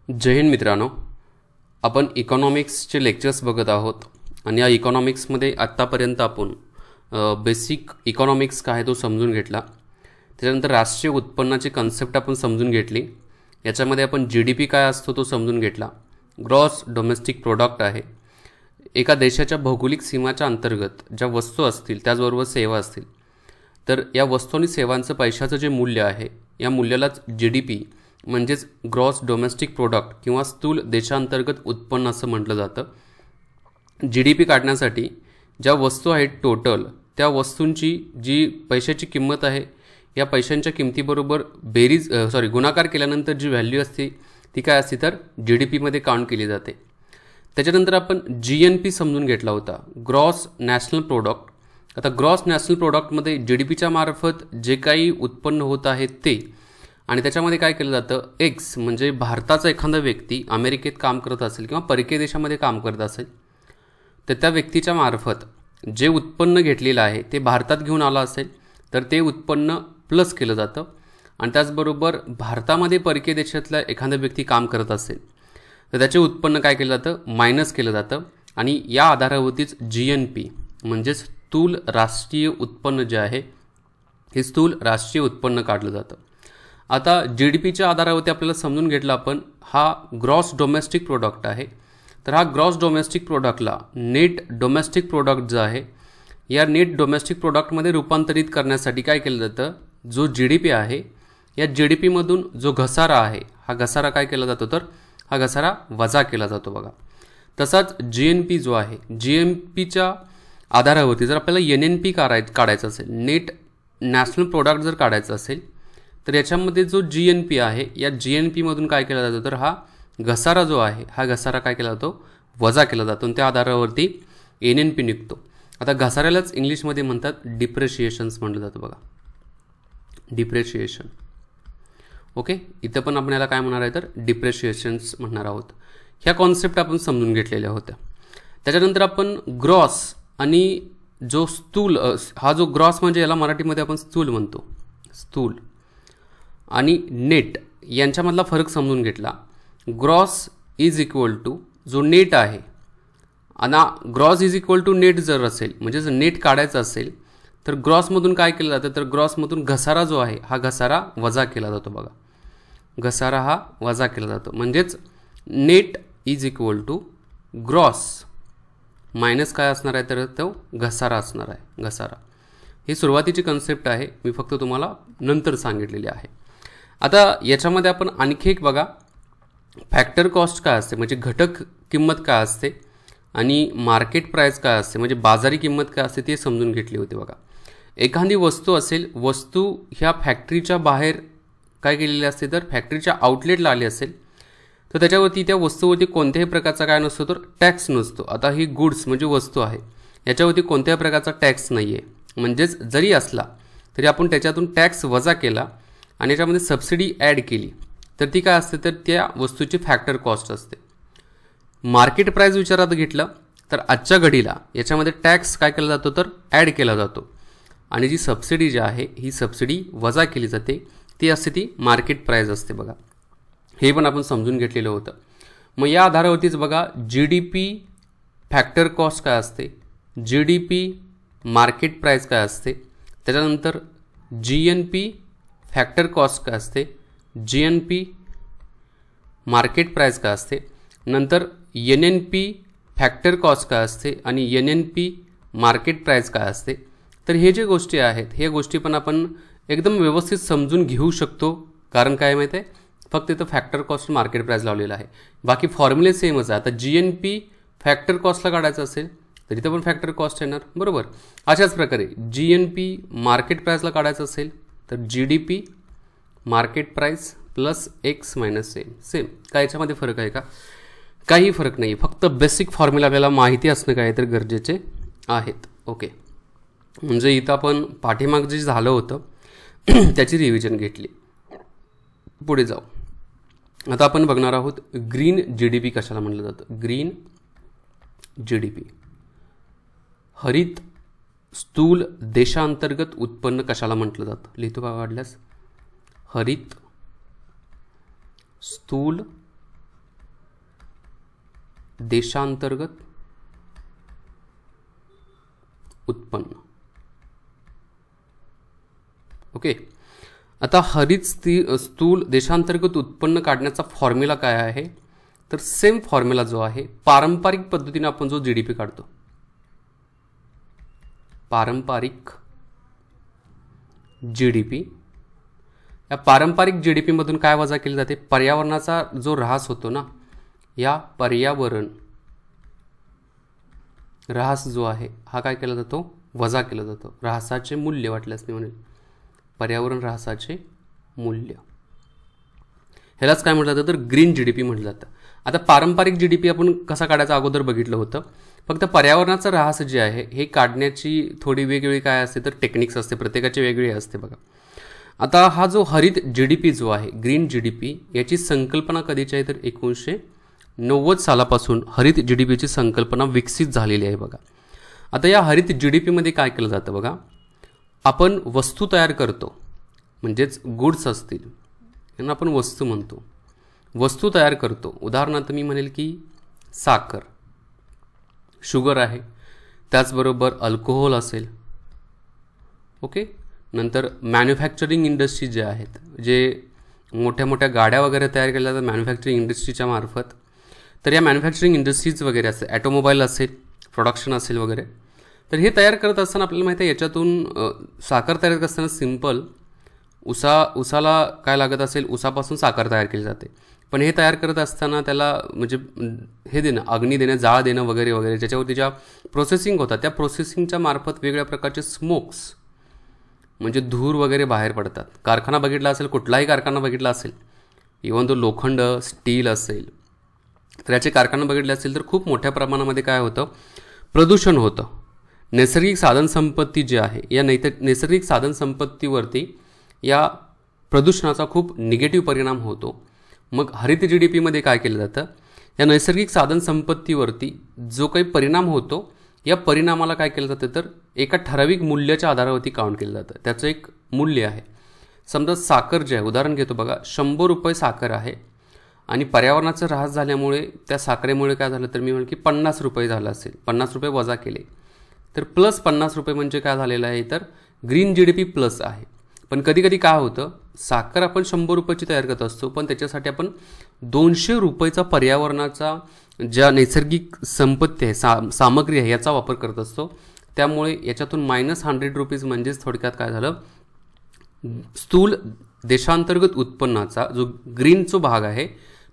जय हिंद मित्रांनो, आपण इकॉनॉमिक्सचे लेक्चर्स बघत आहोत आणि या इकॉनॉमिक्समध्ये आत्तापर्यंत आपण बेसिक इकॉनॉमिक्स काय आहे तो समजून घेतला. त्याच्यानंतर राष्ट्रीय उत्पन्नाची कन्सेप्ट आपण समजून घेतली. याच्यामध्ये आपण GDP काय असतो तो समजून घेतला. ग्रॉस डोमेस्टिक प्रोडक्ट आहे. एका देशाच्या भौगोलिक सीमाच्या अंतर्गत ज्या वस्तू असतील त्याचबरोबर सेवा असतील तर या वस्तू आणि सेवांचं पैशाचं जे मूल्य आहे या मूल्यालाच GDP म्हणजेच ग्रॉस डोमेस्टिक प्रोडक्ट किंवा स्थूल देशांतर्गत उत्पन्न असं म्हटलं जातं. GDP काढण्यासाठी ज्या वस्तू आहेत टोटल त्या वस्तूंची जी पैशाची किंमत आहे या पैशांच्या किमतीबरोबर गुणाकार केल्यानंतर जी व्हॅल्यू असते ती काय असते तर GDPमध्ये काउंट केली जाते. त्याच्यानंतर आपण GNP समजून घेतला होता, ग्रॉस नॅशनल प्रोडक्ट. आता ग्रॉस नॅशनल प्रोडक्टमध्ये GDPच्या मार्फत जे काही उत्पन्न होत आहे ते आणि त्याच्यामध्ये काय केलं जातं, एक्स म्हणजे भारताचा एखादा व्यक्ती अमेरिकेत काम करत असेल किंवा परकीय देशामध्ये काम करत असेल तर त्या व्यक्तीच्या मार्फत जे उत्पन्न घेतलेलं आहे ते भारतात घेऊन आलं असेल तर ते उत्पन्न प्लस केलं जातं. आणि त्याचबरोबर भारतामध्ये परकीय देशातला एखादा व्यक्ती काम करत असेल तर त्याचे उत्पन्न काय केलं जातं, मायनस केलं जातं. आणि या आधारावरतीच GNP म्हणजेच स्थूल राष्ट्रीय उत्पन्न जे आहे हे स्थूल राष्ट्रीय उत्पन्न काढलं जातं. आता GDPच्या आधारावरती आपल्याला समजून घेतलं आपण हा ग्रॉस डोमेस्टिक प्रोडक्ट आहे. तर हा ग्रॉस डोमेस्टिक प्रोडक्टला नेट डोमेस्टिक प्रोडक्ट जो आहे या नेट डोमेस्टिक प्रोडक्टमध्ये रूपांतरित करण्यासाठी काय केलं जातं, जो GDP आहे या GDPमधून जो घसारा आहे हा घसारा काय केला जातो तर हा घसारा वजा केला जातो बघा. तसाच GNP जो आहे GNPच्या आधारावरती जर आपल्याला NNP काढायचं असेल, नेट नॅशनल प्रोडक्ट जर काढायचं असेल तर याच्यामध्ये जो GNP आहे या GNPमधून काय केला जातो तर हा घसारा जो आहे हा घसारा काय केला जातो, वजा केला जातो आणि त्या आधारावरती NNP निघतो. आता घसाऱ्यालाच इंग्लिशमध्ये म्हणतात डिप्रेशिएशन्स म्हटलं जातं बघा, डिप्रेशिएशन. ओके, इथं पण आपण याला काय म्हणणार आहे तर डिप्रेशिएशन्स म्हणणार आहोत. ह्या कॉन्सेप्ट आपण समजून घेतलेल्या होत्या. त्याच्यानंतर आपण ग्रॉस आणि जो स्थूल हा जो ग्रॉस म्हणजे याला मराठीमध्ये आपण स्थूल म्हणतो, स्थूल आणि नेट यांच्यामधला फरक समजून घेतला. ग्रॉस इज इक्वल टू जो नेट आहे आणि gross is equal to net जर असेल म्हणजे जर नेट काढायचं असेल तर ग्रॉसमधून काय केलं जातं तर ग्रॉसमधून घसारा जो आहे हा घसारा वजा केला जातो बघा. घसारा हा वजा केला जातो म्हणजेच net is equal to gross minus काय असणार आहे तर तो घसारा असणार आहे. घसारा ही सुरुवातीची कन्सेप्ट आहे, मी फक्त तुम्हाला नंतर सांगितलेली आहे. आता याच्यामध्ये आपण आणखी एक बघा, फॅक्टर कॉस्ट काय असते म्हणजे घटक किंमत काय असते आणि मार्केट प्राईस काय असते म्हणजे बाजारी किंमत काय असते ते समजून घेतली होती बघा. एखादी वस्तू असेल, वस्तू ह्या फॅक्टरीच्या बाहेर काय केलेली असते तर फॅक्टरीच्या आउटलेटला आली असेल तर त्याच्यावरती त्या वस्तूवरती कोणत्याही प्रकारचा काय नसतो तर टॅक्स नसतो. आता ही गुड्स म्हणजे वस्तू आहे याच्यावरती कोणत्याही प्रकारचा टॅक्स नाही आहे, म्हणजेच जरी असला तरी आपण त्याच्यातून टॅक्स वजा केला आणि याच्यामध्ये सबसिडी ॲड केली तर ती काय असते तर त्या वस्तूची फॅक्टर कॉस्ट असते. मार्केट प्राईस विचारात घेतलं तर आजच्या घडीला याच्यामध्ये टॅक्स काय केला जातो तर ॲड केला जातो आणि जी सबसिडी जी आहे ही सबसिडी वजा केली जाते, ती असते ती मार्केट प्राईस असते बघा. हे पण आपण समजून घेतलेलं होतं. मग या आधारावरतीच बघा GDP फॅक्टर कॉस्ट काय असते, GDP मार्केट प्राईस काय असते, त्याच्यानंतर GNP फॅक्टर कॉस्ट काय असते, GNP मार्केट प्राईस काय असते, नंतर NNP फॅक्टर कॉस्ट काय असते आणि NNP मार्केट प्राईस काय असते. तर हे जे गोष्टी आहेत हे गोष्टी पण आपण एकदम व्यवस्थित समजून घेऊ शकतो. कारण काय माहिती आहे, फक्त इथं फॅक्टर कॉस्ट मार्केट प्राईस लावलेला आहे, बाकी फॉर्म्युले सेमच आहे. आता GNP फॅक्टर कॉस्टला काढायचं असेल तर इथं पण फॅक्टर कॉस्ट येणार बरोबर. अशाच प्रकारे GNP मार्केट प्राईसला काढायचं असेल तर GDP market price plus x minus same. काय याच्यामध्ये फरक आहे का, काही फरक नाही, फक्त बेसिक फॉर्म्युला आपल्याला माहिती असणं काय तर गरजेचे आहेत. ओके, म्हणजे इथं आपण पाठीमाग जे झालं होतं त्याची रिव्हिजन घेतली. पुढे जाऊ. आता आपण बघणार आहोत ग्रीन GDP कशाला म्हटलं जातं. ग्रीन GDP हरित स्थूल देशांतर्गत उत्पन्न कशाला म्हटलं जातं, लिहितो का वाढल्यास, हरित स्थूल देशांतर्गत उत्पन्न. ओके, आता हरित स्थूल देशांतर्गत उत्पन्न काढण्याचा फॉर्म्युला काय आहे, तर सेम फॉर्म्युला जो आहे पारंपरिक पद्धतीने आपण जो जीडीपी काढतो, पारंपरिक जीडीपी, या पारंपरिक जीडीपी मधून काय वजा केले जाते, पर्यावरणाचा जो ऱ्हास होतो ना, या पर्यावरण ऱ्हास जो आहे हा काय केला जातो, वजा केला जातो. ऱ्हासाचे मूल्य वाटल्यास मी म्हणेल पर्यावरण ऱ्हासाचे मूल्य, ह्यालाच काय म्हटलं जातं तर ग्रीन जीडीपी म्हटलं जातं. आता पारंपरिक जीडीपी आपण कसा काढायचा अगोदर बघितलं होतं. फक्त पर्यावरणाचं ऱ्हास जे आहे हे काढण्याची थोडी वेगवेगळी काय असते तर टेक्निक्स असते, प्रत्येकाची वेगळी असते बघा. आता हा जो हरित जीडीपी जो आहे ग्रीन जीडीपी, याची संकल्पना कधीची आहे तर 1990 सालापासून हरित जीडीपीची संकल्पना विकसित झालेली आहे बघा. आता या हरित जीडीपीमध्ये काय केलं जातं बघा, आपण वस्तू तयार करतो, म्हणजेच गुड्स असतील यांना आपण वस्तू म्हणतो, वस्तू तयार करतो. उदाहरणार्थ मी म्हणेल की साखर, शुगर आहे, त्याचबरोबर अल्कोहोल असेल. ओके, नंतर मॅन्युफॅक्चरिंग इंडस्ट्री जे आहेत, जे मोठ्या मोठ्या गाड्या वगैरे तयार केल्या जातात मॅन्युफॅक्चरिंग इंडस्ट्रीच्या मार्फत, तर या मॅन्युफॅक्चरिंग इंडस्ट्रीज वगैरे असेल, ॲटोमोबाईल असेल, प्रोडक्शन असेल वगैरे, तर हे तयार करत असताना आपल्याला माहिती आहे याच्यातून साखर तयार करत असताना सिंपल उसाला काय लागत असेल, उसापासून साखर तयार केली जाते. पण हे तयार करत असताना त्याला म्हणजे हे देणं, अग्नी देणं, जाळ देणं वगैरे वगैरे, ज्याच्यावरती ज्या प्रोसेसिंग होतात त्या प्रोसेसिंगच्या मार्फत वेगवेगळ्या प्रकारचे स्मोक्स म्हणजे धूर वगैरे बाहेर पडतात. कारखाना बघितला असेल, कुठलाही कारखाना बघितला असेल, इव्हन तो लोखंड स्टील असेल, तर याचे कारखाना बघितले असेल तर खूप मोठ्या प्रमाणामध्ये काय होतं, प्रदूषण होतं. नैसर्गिक साधनसंपत्ती जी आहे या नैसर्गिक साधनसंपत्तीवरती या प्रदूषणाचा खूप निगेटिव्ह परिणाम होतो. मग हरित जीडीपीमध्ये काय केलं जातं, या नैसर्गिक साधनसंपत्तीवरती जो काही परिणाम होतो या परिणामाला काय केलं जातं तर एका ठराविक मूल्याच्या आधारावरती काउंट केलं जातं. त्याचं एक मूल्य आहे. समजा साखर जे आहे, उदाहरण घेतो बघा, 100 रुपये साखर आहे आणि पर्यावरणाचा ऱ्हास झाल्यामुळे त्या साखरेमुळे काय झालं तर मी म्हणेन की 50 रुपये झालं असेल, 50 रुपये वजा केले तर प्लस 50 रुपये म्हणजे काय झालेलं आहे तर ग्रीन जीडीपी प्लस आहे. पण कधी कधी काय होतं, साखर आपण 100 रुपयाची तयार करत असतो, पण त्याच्यासाठी आपण 200 रुपयाचा पर्यावरणाचा ज्या नैसर्गिक संपत्ती आहे, सामग्री आहे, याचा वापर करत असतो. त्यामुळे याच्यातून -100 रुपीज म्हणजेच थोडक्यात काय झालं, स्थूल देशांतर्गत उत्पन्नाचा जो ग्रीनचा भाग आहे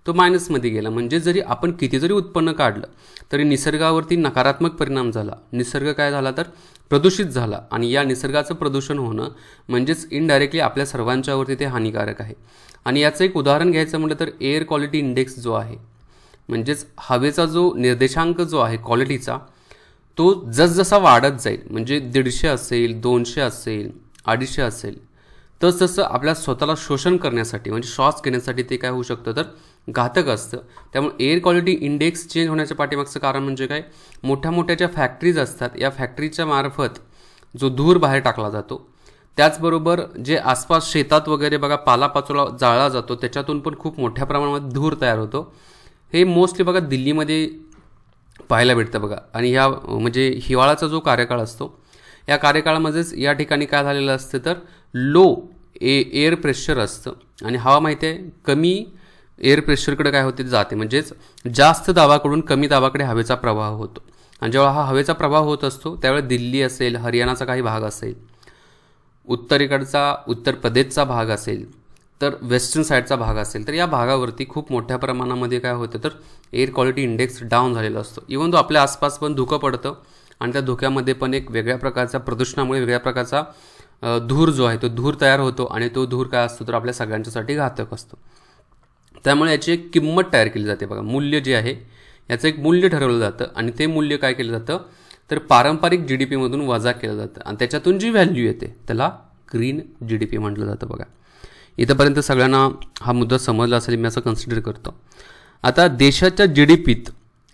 तो मायनसमध्ये गेला. म्हणजे जरी आपण किती जरी उत्पन्न काढलं तरी निसर्गावरती नकारात्मक परिणाम झाला. निसर्ग काय झाला तर प्रदूषित झाला आणि या निसर्गाचं प्रदूषण होणं म्हणजेच इनडायरेक्टली आपल्या सर्वांच्यावरती ते हानिकारक आहे. आणि याचं एक उदाहरण घ्यायचं म्हटलं तर एअर क्वालिटी इंडेक्स जो आहे, म्हणजेच हवेचा जो निर्देशांक जो आहे क्वालिटीचा, तो जसजसा वाढत जाईल, म्हणजे 150 असेल, 200 असेल, 250 असेल, तसतसं आपल्या स्वतःला शोषण करण्यासाठी म्हणजे श्वास घेण्यासाठी ते काय होऊ शकतं तर घातक असतं. त्यामुळे एअर क्वालिटी इंडेक्स चेंज होण्याच्या पाठीमागचं कारण म्हणजे काय, मोठ्या मोठ्या ज्या फॅक्टरीज असतात या फॅक्टरीच्या मार्फत जो धूर बाहेर टाकला जातो, त्याचबरोबर जे आसपास शेतात वगैरे बघा पालापाचोळा जाळला जातो, त्याच्यातून पण खूप मोठ्या प्रमाणामध्ये धूर तयार होतो. हे मोस्टली बघा दिल्लीमध्ये पाहायला भेटतं बघा. आणि ह्या म्हणजे हिवाळ्याचा जो कार्यकाळ असतो या कार्यकाळामध्येच या ठिकाणी काय झालेलं असतं तर लो एअर प्रेशर असतं आणि हवा माहिती आहे कमी एअर प्रेशरकडे काय होते जाते, म्हणजेच जास्त दाबाकडून कमी दाबाकडे हवेचा प्रवाह होतो. आणि जेव्हा हा हवेचा प्रवाह होत असतो त्यावेळेस दिल्ली असेल, हरियाणाचा काही भाग असेल, उत्तरेकडचा उत्तर प्रदेशचा भाग असेल, तर वेस्टर्न साईडचा भाग असेल, तर या भागावरती खूप मोठ्या प्रमाणामध्ये काय होतं तर एअर क्वालिटी इंडेक्स डाऊन झालेला असतो. इव्हन तो आपल्या आसपास पण धुकं पडतं आणि त्या धुक्यामध्ये पण एक वेगळ्या प्रकारचा प्रदूषणामुळे वेगळ्या प्रकारचा धूर जो आहे तो धूर तयार होतो आणि तो धूर काय असतो तर आपल्या सगळ्यांच्यासाठी घातक असतो. त्यामुळे याची एक किंमत तयार केली जाते बघा. मूल्य जे आहे याचं एक मूल्य ठरवलं जातं आणि ते मूल्य काय केलं जातं तर पारंपरिक जीडीपीमधून वजा केलं जातं आणि त्याच्यातून जी व्हॅल्यू येते त्याला ग्रीन जीडीपी म्हटलं जातं बघा. इथंपर्यंत सगळ्यांना हा मुद्दा समजला असेल मी असं कन्सिडर करतो. आता देशाच्या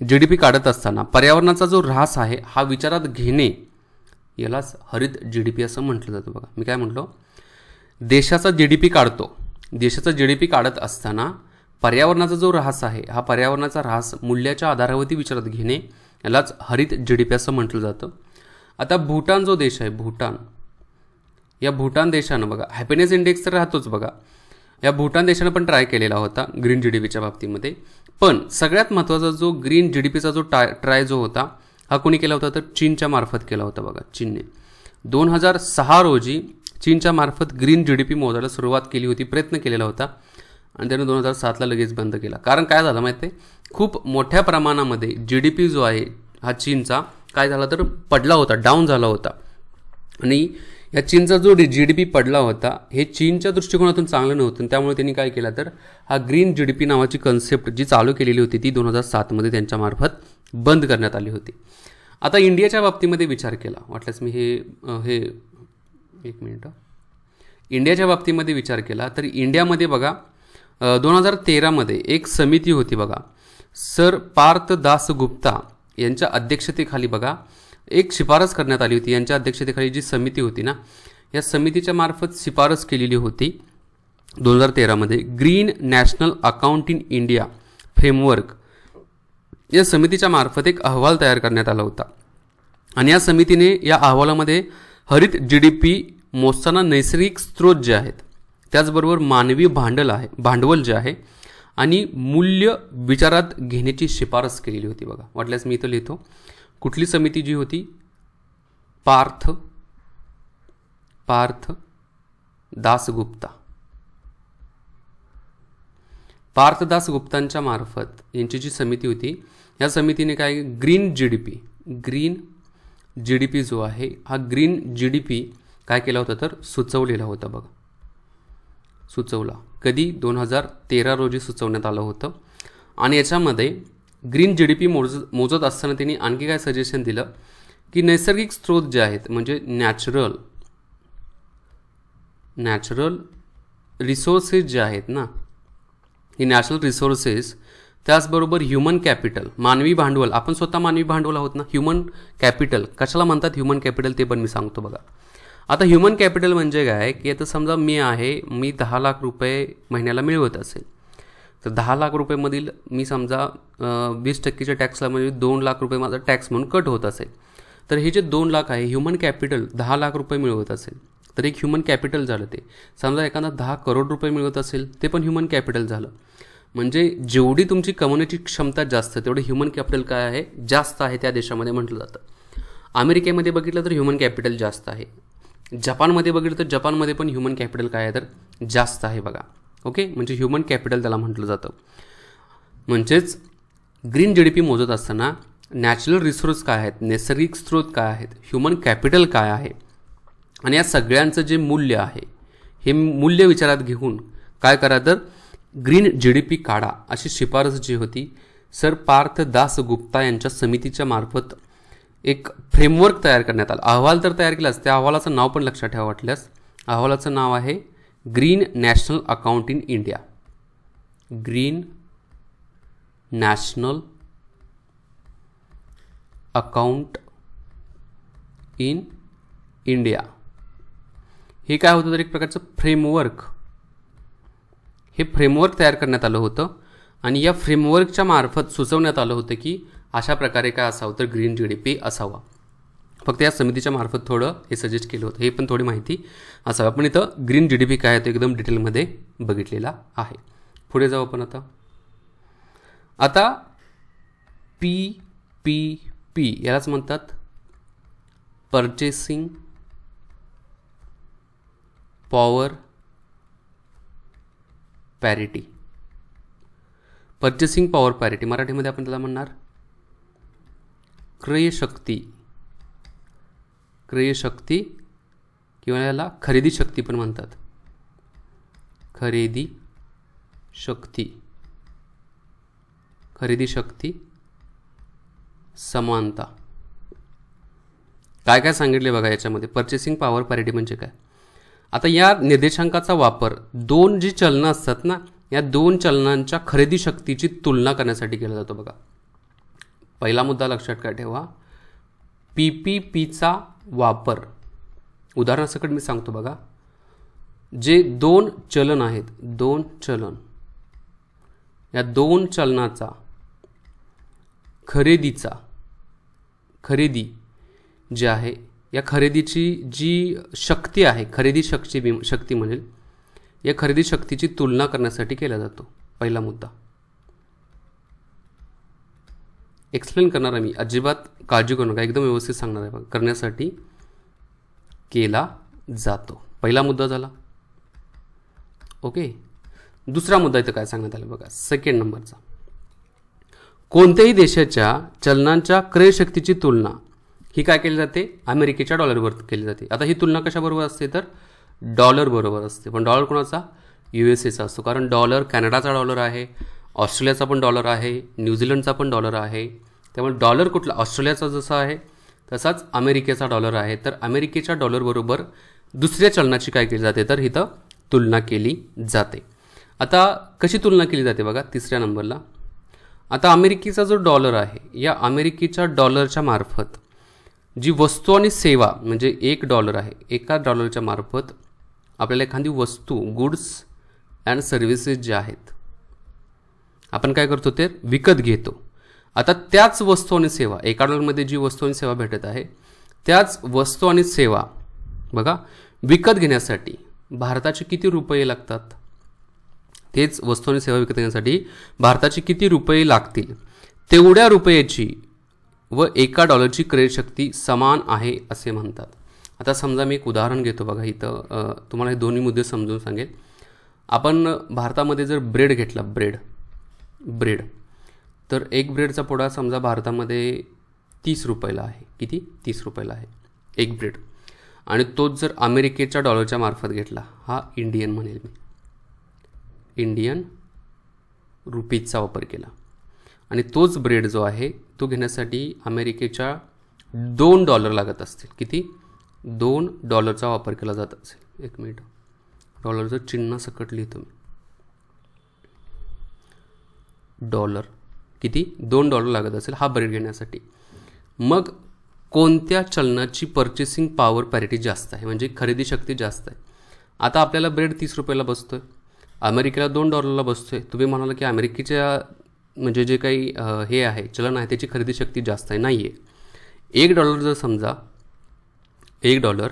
जीडीपी काढत असताना पर्यावरणाचा जो ऱ्हास आहे हा विचारात घेणे यालाच हरित जीडीपी असं म्हटलं जातं बघा. मी काय म्हटलो, देशाचा जीडीपी काढतो, देशाचा जीडीपी काढत असताना पर्यावरणाचा जो ऱ्हास आहे हा पर्यावरणाचा ऱ्हास मूल्याच्या आधारावरती विचारात घेणे यालाच हरित GDP असं म्हटलं जातं. आता भूटान जो देश आहे, भूटान, या भूटान देशानं बघा हॅपीनेस इंडेक्स तर राहतोच बघा, या भूटान देशानं पण ट्राय केलेला होता ग्रीन GDPच्या बाबतीमध्ये. पण सगळ्यात महत्त्वाचा जो ग्रीन GDPचा जो ट्राय जो होता हा कोणी केला होता तर चीनच्या मार्फत केला होता बघा. चीनने 2006 रोजी चीनच्या मार्फत ग्रीन GDP मोजायला सुरुवात केली होती, प्रयत्न केलेला होता आणि त्यानं 2007ला लगेच बंद केला. कारण काय झालं माहिती आहे, खूप मोठ्या प्रमाणामध्ये GDP जो आहे हा चीनचा काय झाला तर पडला होता, डाऊन झाला होता. आणि या चीनचा जो GDP पडला होता हे चीनच्या दृष्टिकोनातून चांगलं नव्हतं. त्यामुळे त्यांनी काय केलं तर हा ग्रीन GDP नावाची कन्सेप्ट जी चालू केलेली होती ती 2007मध्ये त्यांच्यामार्फत बंद करण्यात आली होती. आता इंडियाच्या बाबतीमध्ये विचार केला, वाटल्यास मी हे एक मिनिट, इंडियाच्या बाबतीमध्ये विचार केला तर इंडियामध्ये बघा 2013मध्ये एक समिती होती बघा, सर पार्थ दास गुप्ता यांच्या अध्यक्षतेखाली बघा एक शिफारस करण्यात आली होती. यांच्या अध्यक्षतेखाली जी समिती होती ना, या समितीच्या मार्फत शिफारस केलेली होती 2013मध्ये green national account in India framework. या समितीच्या मार्फत एक अहवाल तयार करण्यात आला होता आणि या समितीने या अहवालामध्ये हरित GDP मोजताना नैसर्गिक स्रोत जे आहेत, त्याचबरोबर मानवी भांडवल जे आहे आणि मूल्य विचारात घेण्याची शिफारस केलेली होती बघा. वाटल्यास मी इथं लिहितो, कुठली समिती जी होती, पार्थ दासगुप्ता, पार्थ दासगुप्तांच्या मार्फत यांची जी समिती होती या समितीने काय ग्रीन GDP जो आहे हा ग्रीन GDP काय केला होता तर सुचवलेला होता बघा. सुचवला कधी 2013 रोजी सुचवण्यात आलं होतं. आणि याच्यामध्ये ग्रीन GDP मोजत असताना त्यांनी आणखी काय सजेशन दिलं की नैसर्गिक स्रोत जे आहेत म्हणजे नॅचरल रिसोर्सेस जे आहेत ना, ही नॅचरल रिसोर्सेस, त्याचबरोबर ह्युमन कॅपिटल मानवी भांडवल, आपण स्वतः मानवी भांडवल आहोत ना. ह्युमन कॅपिटल कशाला म्हणतात ह्युमन कॅपिटल ते पण मी सांगतो बघा. आता ह्युमन कॅपिटल म्हणजे काय की आता समजा मी 10 लाख रुपये महिन्याला मिळवत असेल तर 10 लाख रुपयेमधील मी समजा 20% टॅक्सला म्हणजे 2 लाख रुपये माझा टॅक्स म्हणून कट होत असेल तर हे जे 2 लाख आहे ह्युमन कॅपिटल 10 लाख रुपये मिळवत असेल तर एक ह्युमन कॅपिटल झालं. ते समजा एखादा 10 करोड रुपये मिळवत असेल ते पण ह्युमन कॅपिटल झालं. म्हणजे जेवढी तुमची कमवण्याची क्षमता जास्त तेवढे ह्युमन कॅपिटल काय आहे जास्त आहे त्या देशामध्ये म्हटलं जातं. अमेरिकेमध्ये बघितलं तर ह्युमन कॅपिटल जास्त आहे. जपानमध्ये बघितलं तर जपानमध्ये पण ह्युमन कॅपिटल काय आहे तर जास्त आहे बघा. ओके, म्हणजे ह्युमन कॅपिटल त्याला म्हटलं जातं. म्हणजेच ग्रीन GDP मोजत असताना नॅचरल रिसोर्स काय आहेत, नैसर्गिक स्रोत काय आहेत, ह्युमन कॅपिटल काय आहे आणि या सगळ्यांचं जे मूल्य आहे हे मूल्य विचारात घेऊन काय करा तर ग्रीन GDP काढा अशी शिफारस जी होती सर पार्थ दास गुप्ता यांच्या समितीच्या मार्फत एक फ्रेमवर्क तयार करण्यात आला. अहवाल तर तयार केलाच, त्या अहवालाचं नाव पण लक्षात ठेवा वाटल्यास. अहवालाचं नाव आहे green national account in India. Green national account in India. हे काय होतं तर एक प्रकारचं फ्रेमवर्क, हे फ्रेमवर्क तयार करण्यात आलं होतं आणि या फ्रेमवर्कच्या मार्फत सुचवण्यात आलं होतं की अशा प्रकारे काय असावं तर ग्रीन GDP असावा. फक्त या समितीच्या मार्फत थोडं हे सजेस्ट केलं होतं, हे पण थोडी माहिती असावी. आपण इथं ग्रीन GDP काय आहे ते एकदम डिटेलमध्ये बघितलेला आहे. पुढे जाऊ आपण आता PPP यालाच म्हणतात purchasing power parity. Purchasing power parity मराठीमध्ये आपण त्याला म्हणणार क्रयशक्ती किंवा याला खरेदी शक्ती पण म्हणतात. खरेदी शक्ती समानता. काय काय सांगितले बघा याच्यामध्ये. पर्चेसिंग पॉवर पॅरिटी म्हणजे काय, आता या निर्देशांकाचा वापर दोन जी चलनं असतात ना या दोन चलनांच्या खरेदी शक्तीची तुलना करण्यासाठी केला जातो बघा. पहिला मुद्दा लक्षात काय ठेवा, PPPचा वापर उदाहरणासकट मी सांगतो बघा. जे दोन चलन आहेत, दोन चलन या दोन चलनाचा खरेदी जी आहे, या खरेदीची जी शक्ती आहे, खरेदी शक्ती म्हणेल, या खरेदी शक्तीची तुलना करण्यासाठी केला जातो. पहिला मुद्दा एक्सप्लेन करणार आहे मी, अजिबात काळजी करू नका, एकदम व्यवस्थित सांगणार आहे. करण्यासाठी केला जातो, पहिला मुद्दा झाला. ओके. दुसरा मुद्दा इथं काय सांगण्यात आलं बघा, सेकंड नंबरचा. कोणत्याही देशाच्या चलनांच्या क्रयशक्तीची तुलना ही काय केली जाते, अमेरिकेच्या डॉलरवर केली जाते. आता ही तुलना कशाबरोबर असते तर डॉलर बरोबर असते. पण डॉलर कोणाचा, USAचा असतो. कारण डॉलर कॅनडाचा डॉलर आहे, ऑस्ट्रेलियाचा पण डॉलर आहे, न्यूझीलंडचा पण डॉलर आहे. त्यामुळे डॉलर कुठला, ऑस्ट्रेलियाचा जसा आहे तसाच अमेरिकेचा डॉलर आहे. तर अमेरिकेच्या डॉलरबरोबर दुसऱ्या चलनाची काय केली जाते तर इथं तुलना केली जाते. आता कशी तुलना केली जाते बघा, तिसऱ्या नंबरला. आता अमेरिकेचा जो डॉलर आहे, या अमेरिकेच्या डॉलरच्या मार्फत जी वस्तू आणि सेवा, म्हणजे $1 आहे, एका डॉलरच्या मार्फत आपल्याला एखादी वस्तू, गुड्स अँड सर्व्हिसेस जे आहेत आपण काय करतो ते विकत घेतो. आता त्याच वस्तू आणि सेवा, एका डॉलरमध्ये जी वस्तू आणि सेवा भेटत आहे, त्याच वस्तू आणि सेवा बघा विकत घेण्यासाठी भारताचे किती रुपये लागतात, तेच वस्तू आणि सेवा विकत घेण्यासाठी भारताचे किती रुपये लागतील, तेवढ्या रुपयाची व एका डॉलरची क्रयशक्ती समान आहे असे म्हणतात. आता समजा मी एक उदाहरण घेतो बघा, इथं तुम्हाला हे दोन्ही मुद्दे समजून सांगेल. आपण भारतामध्ये जर ब्रेड घेतला, ब्रेड तर एक ब्रेडचा पुडा समजा भारतामध्ये 30 रुपयाला आहे. किती, 30 रुपयाला आहे एक ब्रेड. आणि तोच जर अमेरिकेच्या डॉलरच्या मार्फत घेतला, हा इंडियन म्हणेल मी, इंडियन रुपीजचा वापर केला, आणि तोच ब्रेड जो आहे तो घेण्यासाठी अमेरिकेच्या $2 लागत असतील. किती, $2चा वापर केला जात असेल. एक मिनिट, डॉलरचं चिन्ह सकट लिहितो मी. डॉलर किती, $2 लागत असेल हा ब्रेड घेण्यासाठी. मग कोणत्या चलनाची पर्चेसिंग पॉवर पॅरिटी जास्त आहे, म्हणजे खरेदी शक्ती जास्त आहे. आता आपल्याला ब्रेड 30 रुपयाला बसतोय, अमेरिकेला $2ला बसतोय. तुम्ही म्हणाला की अमेरिकेच्या म्हणजे जे काही हे आहे चलन आहे त्याची खरेदी शक्ती जास्त आहे. नाही आहे. $1 जर समजा $1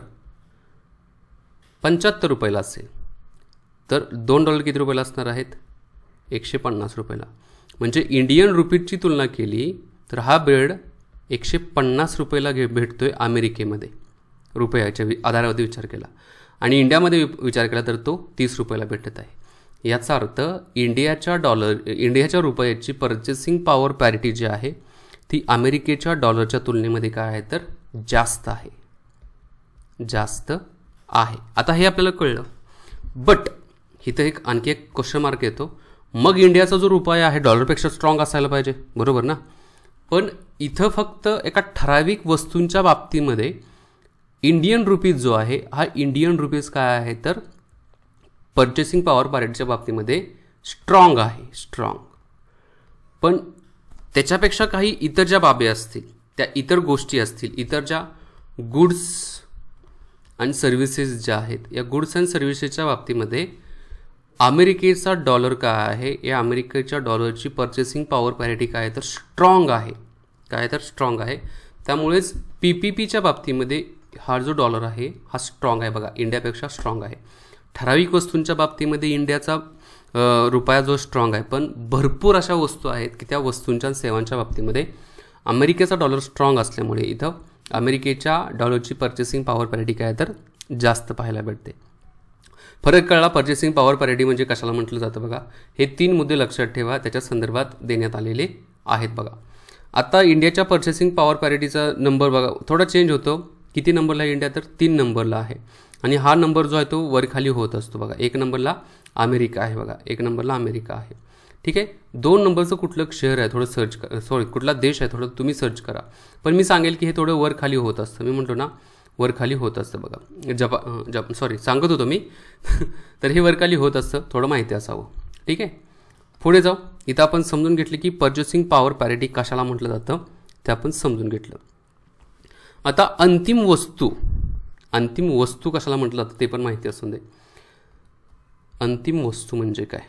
75 रुपयाला असेल तर $2 किती रुपयाला असणार आहेत, 150 रुपयाला. म्हणजे इंडियन रुपीजची तुलना केली तर हा ब्रेड 150 रुपयाला भेटतोय अमेरिकेमध्ये, रुपयाच्या आधारावरती विचार केला. आणि इंडियामध्ये विचार केला तर तो 30 रुपयाला भेटत आहे. याचा अर्थ इंडियाच्या रुपयाची पर्चेसिंग पॉवर पॅरिटी जी आहे ती अमेरिकेच्या डॉलरच्या तुलनेमध्ये काय आहे तर जास्त आहे. आता हे आपल्याला कळलं. बट इथं आणखी एक क्वेश्चन मार्क येतो. मग इंडियाचा जो रुपया आहे डॉलरपेक्षा स्ट्रॉंग असायला पाहिजे, बरोबर ना. पण इथं फक्त एका ठराविक वस्तूंच्या बाबतीमध्ये इंडियन रुपीज जो आहे हा इंडियन रुपीज काय आहे तर पर्चेसिंग पॉवर पॅरिटीच्या बाबतीमध्ये स्ट्रॉंग आहे, स्ट्रॉंग. पण त्याच्यापेक्षा काही इतर ज्या बाबी असतील, त्या इतर गोष्टी असतील, इतर ज्या गुड्स आणि सर्व्हिसेस ज्या आहेत, या गुड्स अँड सर्व्हिसेसच्या बाबतीमध्ये अमेरिकेचा डॉलर काय आहे, या अमेरिकेच्या डॉलरची पर्चेसिंग पॉवर पॅरिटी काय आहे तर स्ट्रॉंग आहे, काय तर स्ट्रॉंग आहे. त्यामुळेच PPPच्या बाबतीमध्ये हा जो डॉलर आहे हा स्ट्रॉंग आहे बघा, इंडियापेक्षा स्ट्रॉंग आहे. ठराविक वस्तूंच्या बाबतीमध्ये इंडियाचा रुपया जो स्ट्रॉंग आहे, पण भरपूर अशा वस्तू आहेत की त्या वस्तूंच्या सेवांच्या बाबतीमध्ये अमेरिकेचा डॉलर स्ट्रॉंग असल्यामुळे इथं अमेरिकेच्या डॉलरची पर्चेसिंग पॉवर पॅरिटी काय तर जास्त पाहायला भेटते. फरक कळला. पर्चेसिंग पॉवर पॅरिटी म्हणजे कशाला म्हटलं जातं बघा. हे 3 मुद्दे लक्षात ठेवा, त्याच्या संदर्भात देण्यात आलेले आहेत बघा. आता इंडियाच्या पर्चेसिंग पॉवर पॅरिटीचा नंबर बघा थोडा चेंज होतो. किती नंबरला इंडिया तर 3 नंबरला आहे. आणि हा नंबर जो आहे तो वर खाली होत असतो बघा. 1 नंबरला अमेरिका आहे बघा, 1 नंबरला अमेरिका आहे. ठीक आहे. 2 नंबरचं कुठलं शहर आहे थोडं सर्च करा, कुठला देश आहे थोडं तुम्ही सर्च करा. पण मी सांगेल की हे थोडं वर खाली होत असतं. मी म्हणतो ना वर खाली होत असतं बघा. सांगत होतो मी तर हे वर खाली होत असतं, थोडं माहिती असावं. ठीक आहे. पुढे जाऊ. इथं आपण समजून घेतलं की पर्चेसिंग पॉवर पॅरिटी कशाला म्हटलं जातं ते आपण समजून घेतलं. आता अंतिम वस्तू कशाला म्हटलं जातं ते पण माहिती असून दे. अंतिम वस्तू म्हणजे काय.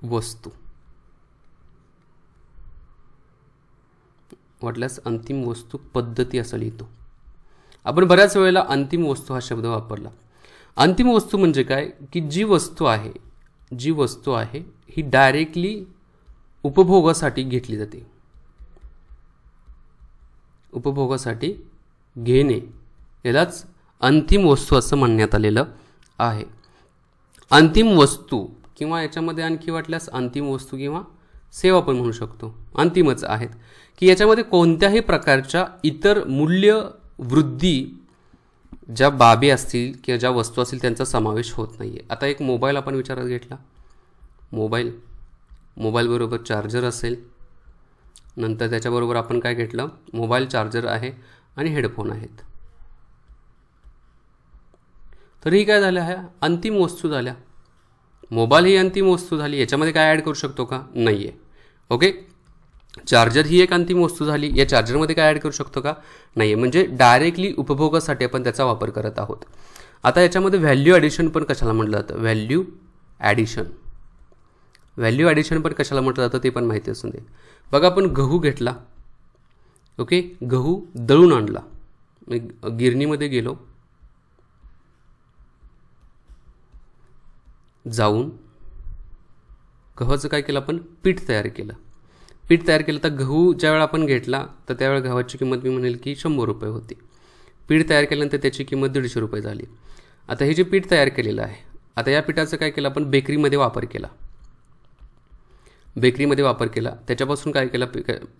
वस्तू, वाटल्यास अंतिम वस्तू पद्धती असं लिहितो. आपण बऱ्याच वेळेला अंतिम वस्तू हा शब्द वापरला. अंतिम वस्तू म्हणजे काय की जी वस्तू आहे ही डायरेक्टली उपभोगासाठी घेतली जाते. उपभोगासाठी घेणे यालाच अंतिम वस्तू असं म्हणण्यात आलेलं आहे. अंतिम वस्तू किंवा याच्यामध्ये आणखी वाटल्यास अंतिम वस्तू किंवा सेवा पण म्हणू शकतो, अंतिमच आहेत की याच्यामध्ये कोणत्याही प्रकारच्या इतर मूल्य वृद्धी ज्या बाबी असतील किंवा ज्या वस्तू असतील त्यांचा समावेश होत नाही आहे. आता एक मोबाईल आपण विचारात घेतला, मोबाईलबरोबर चार्जर असेल, नंतर त्याच्याबरोबर आपण काय घेतलं, मोबाईल चार्जर आहे आणि हेडफोन आहेत. तर ही काय झाल्या, ह्या अंतिम वस्तू झाल्या. मोबाईल ही अंतिम वस्तू झाली, याच्यामध्ये काय ॲड करू शकतो का, नाही आहे. ओके, चार्जर ही एक अंतिम वस्तू झाली, या चार्जरमध्ये काय ॲड करू शकतो का, नाही आहे. म्हणजे डायरेक्टली उपभोगासाठी आपण त्याचा वापर करत आहोत. आता याच्यामध्ये व्हॅल्यू ॲडिशन पण कशाला म्हटलं जातं, व्हॅल्यू ॲडिशन पण कशाला म्हटलं जातं ते पण माहिती असून दे. बघा, आपण गहू घेतला, ओके, गहू दळून आणला, गिरणीमध्ये गेलो, जाऊन गव्हाचं काय केलं आपण, पीठ तयार केलं. तर गहू ज्यावेळेला आपण घेतला तर त्यावेळेला गव्हाची किंमत मी म्हणेल की 100 रुपये होती. पीठ तयार केल्यानंतर त्याची किंमत 150 रुपये झाली. आता हे जे पीठ तयार केलेलं आहे, आता या पिठाचं काय केलं आपण, बेकरीमध्ये वापर केला. त्याच्यापासून काय केलं,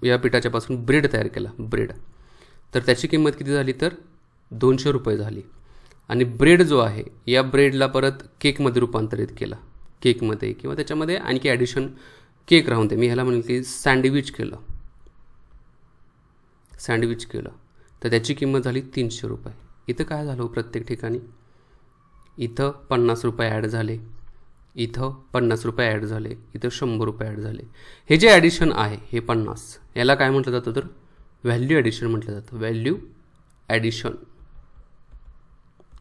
या पिठाच्यापासून ब्रेड तयार केला, तर त्याची किंमत किती झाली, तर 200 रुपये झाली. आणि ब्रेड जो आहे या ब्रेडला परत केकमध्ये रूपांतरित केला, केकमध्ये किंवा त्याच्यामध्ये आणखी ॲडिशन केक राहून ते मी ह्याला म्हणेल की सँडविच केलं, तर त्याची किंमत झाली 300 रुपये. इथं काय झालं, प्रत्येक ठिकाणी इथं 50 रुपये ॲड झाले, इथं 50 रुपये ॲड झाले, इथं 100 रुपये ॲड झाले. हे जे ॲडिशन आहे हे 50, याला काय म्हटलं जातं, तर व्हॅल्यू ॲडिशन म्हटलं जातं, व्हॅल्यू ॲडिशन.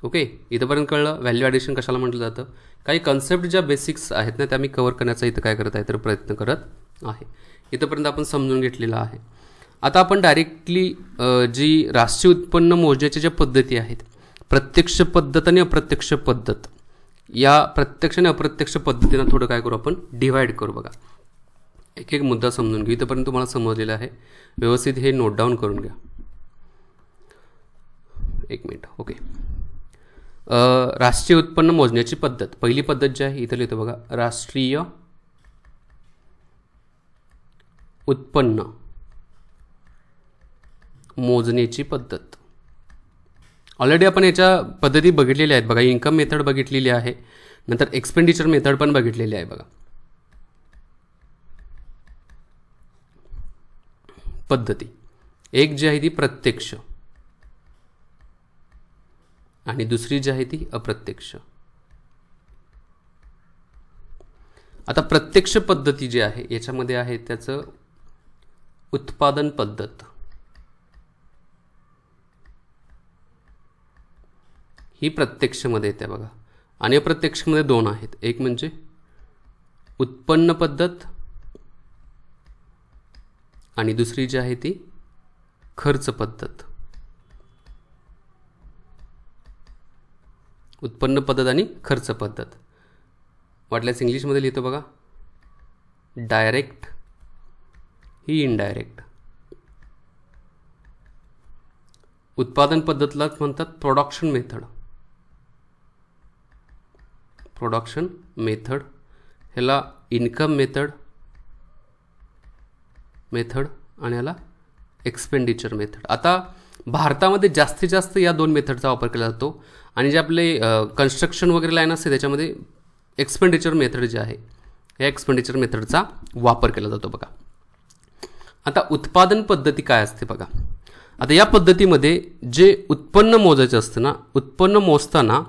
ओके, इथंपर्यंत कळलं व्हॅल्यू ॲडिशन कशाला म्हटलं जातं. काही कन्सेप्ट ज्या बेसिक्स आहेत ना त्या मी कव्हर करण्याचा इथं काय करत आहे, तर प्रयत्न करत आहे. इथंपर्यंत आपण समजून घेतलेलं आहे. आता आपण डायरेक्टली जी राष्ट्रीय उत्पन्न मोजण्याच्या ज्या पद्धती आहेत, प्रत्यक्ष पद्धत आणि अप्रत्यक्ष पद्धत, या प्रत्यक्ष आणि अप्रत्यक्ष पद्धतीनं थोडं काय करू, आपण डिव्हाइड करू. बघा, एक एक मुद्दा समजून घेऊ. इथंपर्यंत तुम्हाला समजलेलं आहे, व्यवस्थित हे नोट डाऊन करून घ्या. एक मिनिट. ओके, राष्ट्रीय उत्पन्न मोजण्याची पद्धत, पहिली पद्धत जी आहे इथं लिहितो बघा, राष्ट्रीय उत्पन्न मोजण्याची पद्धत. ऑलरेडी आपण याच्या पद्धती बघितलेल्या आहेत बघा. इन्कम मेथड बघितलेली आहे, नंतर एक्सपेंडिचर मेथड पण बघितलेली आहे बघा. पद्धती एक जी आहे ती प्रत्यक्ष आणि दुसरी जी आहे ती अप्रत्यक्ष. आता प्रत्यक्ष पद्धती जी आहे याच्यामध्ये आहे त्याचं उत्पादन पद्धत, ही प्रत्यक्षमध्ये येते बघा. आणि अप्रत्यक्षमध्ये दोन आहेत, एक म्हणजे उत्पन्न पद्धत आणि दुसरी जी आहे ती खर्च पद्धत. उत्पन्न पद्धत आणि खर्च पद्धत. वाटल्यास इंग्लिशमध्ये लिहितो बघा, डायरेक्ट ही इनडायरेक्ट. उत्पादन पद्धतीलाच म्हणतात प्रोडक्शन मेथड, ह्याला इन्कम मेथड आणि ह्याला एक्सपेंडिचर मेथड. आता भारतामध्ये जास्तीत जास्त या दोन मेथडचा वापर केला जातो आणि जे आपले कन्स्ट्रक्शन वगैरे लाईन असते त्याच्यामध्ये एक्सपेंडिचर मेथड जे आहे या एक्सपेंडिचर मेथडचा वापर केला जातो बघा. आता उत्पादन पद्धती काय असते बघा. आता या पद्धतीमध्ये जे उत्पन्न मोजायचं असतं ना, उत्पन्न मोजताना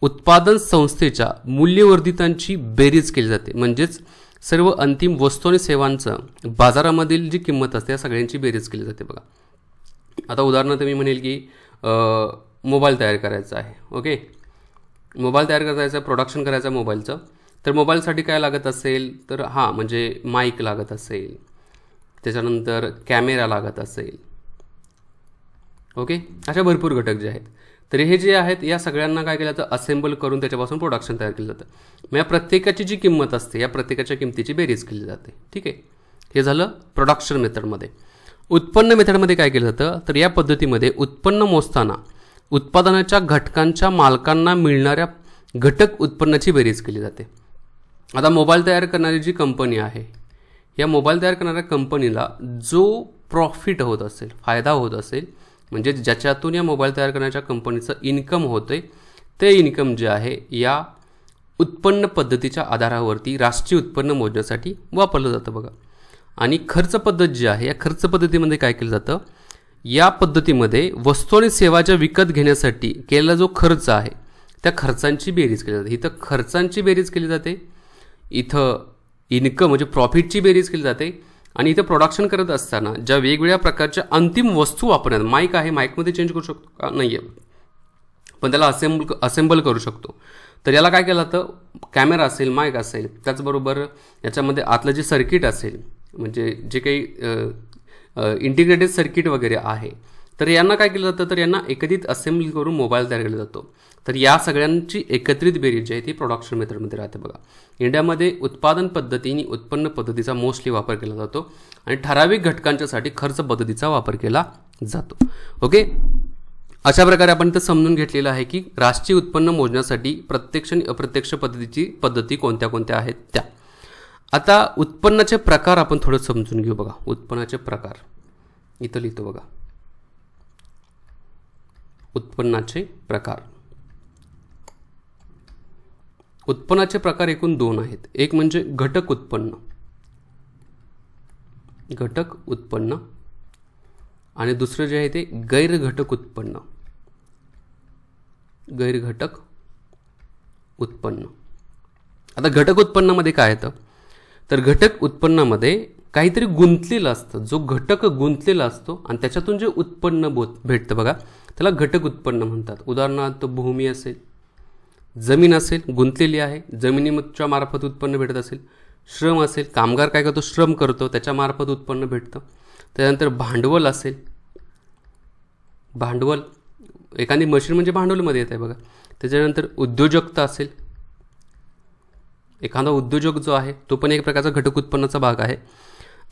उत्पादन संस्थेच्या मूल्यवर्धितांची बेरीज केली जाते. म्हणजेच सर्व अंतिम वस्तू आणि सेवांचं बाजारामधील जी किंमत असते या सगळ्यांची बेरीज केली जाते बघा. आता उदाहरणार्थ मी म्हणेल की मोबाईल तयार करायचा आहे. ओके, मोबाईल तयार करायचा, प्रोडक्शन करायचं मोबाईलचं, तर मोबाईलसाठी काय लागत असेल तर हां म्हणजे माईक लागत असेल, त्याच्यानंतर कॅमेरा लागत असेल. ओके, अशा भरपूर घटक जे आहेत. तर हे जे आहेत या सगळ्यांना काय केलं जातं, असेंबल करून त्याच्यापासून प्रोडक्शन तयार केलं जातं. मग या प्रत्येकाची जी किंमत असते या प्रत्येकाच्या किमतीची बेरीज केली जाते. ठीक आहे, हे झालं प्रोडक्शन मेथडमध्ये. उत्पन्न मेथडमध्ये काय केलं जातं तर या पद्धतीमध्ये उत्पन्न मोजताना उत्पादनाच्या घटकांच्या मालकांना मिळणाऱ्या घटक उत्पन्नाची बेरीज केली जाते. आता मोबाईल तयार करणारी जी कंपनी आहे, या मोबाईल तयार करणाऱ्या कंपनीला जो प्रॉफिट होत असेल, फायदा होत असेल, म्हणजे ज्याच्यातून या मोबाईल तयार करण्याच्या कंपनीचं इन्कम होते, ते इन्कम जे आहे या उत्पन्न पद्धतीच्या आधारावरती राष्ट्रीय उत्पन्न मोजण्यासाठी वापरलं जातं बघा. आणि खर्च पद्धत जी आहे या खर्च पद्धतीमध्ये काय केलं जातं, या पद्धतीमध्ये वस्तू आणि सेवाच्या विकत घेण्यासाठी केलेला जो खर्च आहे त्या खर्चांची बेरीज केली जाते. इथं खर्चांची बेरीज केली जाते, इथं इन्कम म्हणजे प्रॉफिटची बेरीज केली जाते, आणि इथं प्रोडक्शन करत असताना ज्या वेगवेगळ्या प्रकारच्या अंतिम वस्तू वापरण्यात, माईक आहे, माईकमध्ये चेंज करू शकतो का, नाही आहे, पण त्याला असेंबल करू शकतो. तर याला काय केलं जातं, कॅमेरा असेल, माईक असेल, त्याचबरोबर याच्यामध्ये आतलं जे सर्किट असेल, म्हणजे जे काही इंटिग्रेटेड सर्किट वगैरे आहे, तर यांना काय केलं जातं तर यांना एकत्रित असेंबल करून मोबाईल तयार केला जातो. तर या सगळ्यांची एकत्रित बेरीज जी आहे ती प्रोडक्शन मेथडमध्ये राहते बघा. इंडियामध्ये उत्पादन पद्धतीने उत्पन्न पद्धतीचा मोस्टली वापर केला जातो आणि ठराविक घटकांच्यासाठी खर्च पद्धतीचा वापर केला जातो. ओके, अशा प्रकारे आपण इथं समजून घेतलेलं आहे की राष्ट्रीय उत्पन्न मोजण्यासाठी प्रत्यक्ष आणि अप्रत्यक्ष पद्धती कोणत्या कोणत्या आहेत त्या. आता उत्पन्नाचे प्रकार आपण थोडं समजून घेऊ बघा. उत्पन्नाचे प्रकार इथं लिहितो बघा. उत्पन्नाचे प्रकार, उत्पन्नाचे प्रकार एकूण 2 आहेत. एक म्हणजे घटक उत्पन्न, घटक उत्पन्न, आणि दुसरं जे आहे ते गैरघटक उत्पन्न, गैरघटक उत्पन्न. आता घटक उत्पन्नामध्ये काय येतं तर घटक उत्पन्नामध्ये काहीतरी गुंतलेलं असतं, जो घटक गुंतलेला असतो आणि त्याच्यातून जे उत्पन्न भेटतं बघा त्याला घटक उत्पन्न म्हणतात. उदाहरणार्थ भूमी असेल, जमीन असेल, गुंतलेली आहे, जमिनीच्या मार्फत उत्पन्न भेटत असेल. श्रम असेल, कामगार काय करतो, श्रम करतो, त्याच्या मार्फत उत्पन्न भेटतं. त्यानंतर भांडवल असेल, भांडवल, एखादी मशीन म्हणजे भांडवलमध्ये येत आहे बघा. त्याच्यानंतर उद्योजकता असेल, एखादा उद्योजक जो आहे तो पण एक प्रकारचा घटक उत्पन्नाचा भाग आहे.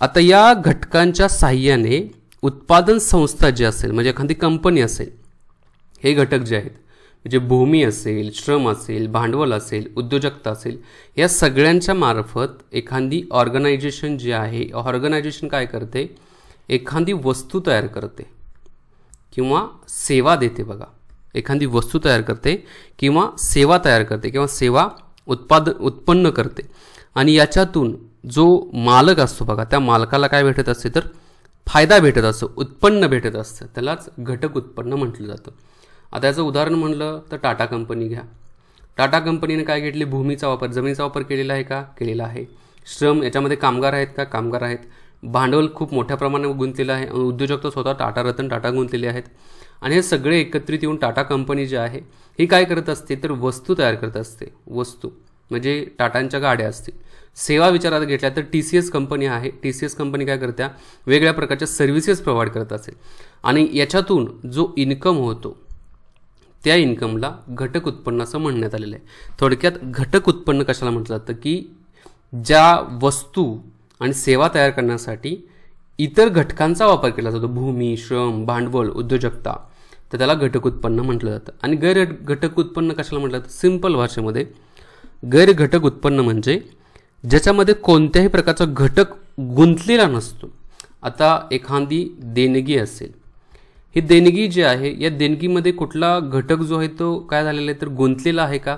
आता या घटकांच्या साहाय्याने उत्पादन संस्था जी असेल, म्हणजे एखादी कंपनी असेल, हे घटक जे आहेत म्हणजे भूमी असेल, श्रम असेल, भांडवल असेल, उद्योजकता असेल, या सगळ्यांच्या मार्फत एखादी ऑर्गनायझेशन जी आहे, ऑर्गनायझेशन काय करते, एखादी वस्तू तयार करते किंवा सेवा देते बघा. एखादी वस्तू तयार करते किंवा सेवा तयार करते किंवा सेवा उत्पन्न करते, आणि याच्यातून जो मालक असतो बघा त्या मालकाला काय भेटत असते तर फायदा भेटत असतो, उत्पन्न भेटत असतं, त्यालाच घटक उत्पन्न म्हटलं जातं. आता याचं उदाहरण म्हणलं तर टाटा कंपनी घ्या. टाटा कंपनीने काय घेतले, भूमीचा वापर, जमिनीचा वापर केलेला आहे का, केलेला आहे. श्रम, याच्यामध्ये कामगार आहेत का, कामगार आहेत. भांडवल खूप मोठ्या प्रमाणात गुंतलेलं आहे, उद्योजक तर स्वतः टाटा रतन टाटा गुंतलेले आहेत. आणि हे सगळे एकत्रित येऊन टाटा कंपनी जी आहे ही काय करत असते तर वस्तू तयार करत असते. वस्तू म्हणजे टाटांच्या गाड्या असतील. सेवा विचारात घेतल्या तर TCS कंपनी आहे, TCS कंपनी काय करत्या, वेगळ्या प्रकारच्या सर्व्हिसेस प्रोव्हाइड करत असेल, आणि याच्यातून जो इन्कम होतो त्या इन्कमला घटक उत्पन्न असं म्हणण्यात आलेलं आहे. थोडक्यात घटक उत्पन्न कशाला म्हटलं जातं की ज्या वस्तू आणि सेवा तयार करण्यासाठी इतर घटकांचा वापर केला जातो, भूमी, श्रम, भांडवल, उद्योजकता, तर त्याला घटक उत्पन्न म्हटलं जातं. आणि गैरघटक उत्पन्न कशाला म्हटलं जातं, सिंपल भाषेमध्ये गैरघटक उत्पन्न म्हणजे ज्याच्यामध्ये कोणत्याही प्रकारचा घटक गुंतलेला नसतो. आता एखादी देणगी असेल, ही देणगी जी आहे या देणगीमध्ये कुठला घटक जो आहे तो काय झालेला आहे तर गुंतलेला आहे का,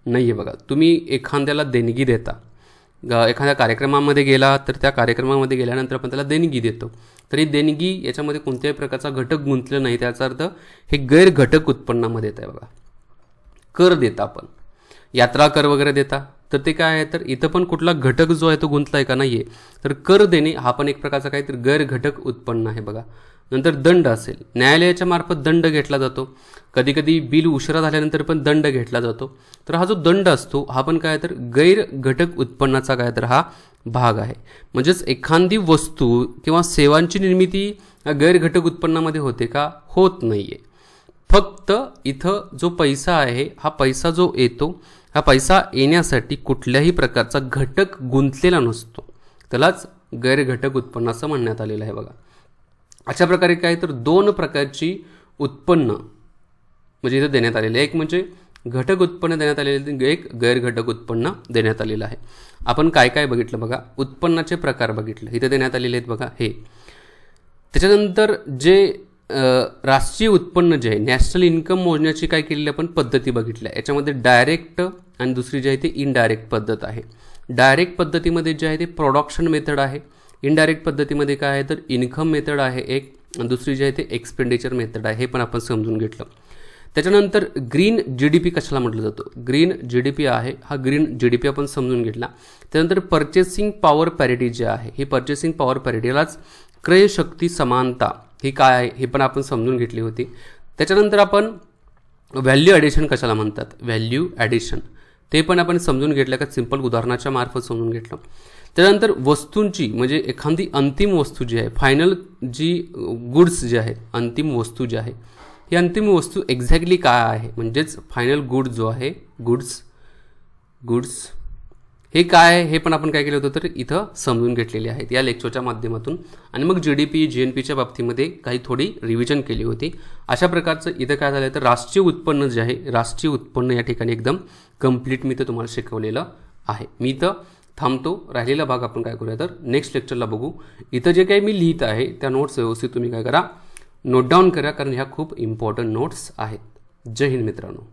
नाही आहे बघा. तुम्ही एखाद्याला देणगी देता, एखाद्या कार्यक्रमामध्ये गेला तर त्या कार्यक्रमामध्ये गेल्यानंतर आपण त्याला देणगी देतो, तर ही देणगी याच्यामध्ये कोणत्याही प्रकारचा घटक गुंतलेला नाही, त्याचा अर्थ हे गैरघटक उत्पन्नामध्ये येत आहे बघा. कर देता आपण, यात्रा कर वगैरे देता, तर ते काय आहे तर इथं पण कुठला घटक जो आहे तो गुंतला आहे का, नाही आहे, तर कर देणे हा पण एक प्रकारचा काहीतरी गैरघटक उत्पन्न आहे बघा. नंतर दंड असेल, न्यायालयाच्या मार्फत दंड घेतला जातो, कधी कधी बिल उशिरा झाल्यानंतर पण दंड घेतला जातो. तर हा जो दंड असतो हा पण काय तर गैर घटक उत्पन्नाचा काय तर हा भाग आहे. म्हणजेच एखादी वस्तू किंवा सेवांची निर्मिती गैर घटक उत्पन्नामध्ये होते का? होत नाहीये. फक्त इथं जो पैसा आहे हा पैसा जो येतो हा पैसा येण्यासाठी कुठल्याही प्रकारचा घटक गुंतलेला नसतो, त्यालाच गैर घटक उत्पन्न असं म्हणण्यात आलेलं आहे. बघा अशा प्रकारे काय तर दोन प्रकारची उत्पन्न म्हणजे इथं देण्यात आलेले आहे. एक म्हणजे घटक उत्पन्न देण्यात आलेले, एक गैर घटक उत्पन्न देण्यात आलेलं आहे. आपण काय काय बघितलं बघा, उत्पन्नाचे प्रकार बघितले इथं देण्यात आलेले आहेत बघा हे. त्याच्यानंतर जे राष्ट्रीय उत्पन्न जे आहे नॅशनल इन्कम मोजण्याची काय केलेली आपण पद्धती बघितल्या. याच्यामध्ये डायरेक्ट आणि दुसरी जी आहे ती इनडायरेक्ट पद्धत आहे. डायरेक्ट पद्धतीमध्ये जे आहे ते प्रोडक्शन मेथड आहे, इनडायरेक्ट पद्धतीमध्ये काय आहे तर इन्कम मेथड आहे एक, आणि दुसरी जी आहे ते एक्सपेंडिचर मेथड आहे. हे पण आपण समजून घेतलं. त्याच्यानंतर ग्रीन GDP कशाला म्हटलं जातं, ग्रीन GDP आहे हा ग्रीन GDP आपण समजून घेतला. त्यानंतर पर्चेसिंग पॉवर पॅरिटी जे आहे ही पर्चेसिंग पॉवर पॅरिटीलाच क्रयशक्ती समानता ही काय आहे हे पण आपण समजून घेतली होती. त्याच्यानंतर आपण व्हॅल्यू ॲडिशन कशाला म्हणतात, व्हॅल्यू ॲडिशन ते पण आपण समजून घेतलं का सिंपल उदाहरणाच्या मार्फत समजून घेतलं. त्यानंतर वस्तूंची म्हणजे एखादी अंतिम वस्तू जी आहे फायनल जी गुड्स जे आहेत अंतिम वस्तू जी आहे ही अंतिम वस्तू एक्झॅक्टली काय आहे, म्हणजेच फायनल गुड जो आहे गुड्स हे काय आहे हे पण आपण काय केलं होतं तर इथं समजून घेतलेले आहेत या लेक्चरच्या माध्यमातून. आणि मग GDP GNPच्या बाबतीमध्ये काही थोडी रिव्हिजन केली होती. अशा प्रकारचं इथं काय झालं तर राष्ट्रीय उत्पन्न जे आहे राष्ट्रीय उत्पन्न या ठिकाणी एकदम कंप्लीट मी इथं तुम्हाला शिकवलेलं आहे. मी इथं थांबतो, राहिलेला भाग आपण काय करूया तर नेक्स्ट लेक्चरला बघू. इथं जे काही मी लिहित आहे त्या नोट्स व्यवस्थित तुम्ही काय करा नोट डाऊन करा, कारण ह्या खूप इम्पॉर्टंट नोट्स आहेत. जय हिंद मित्रांनो.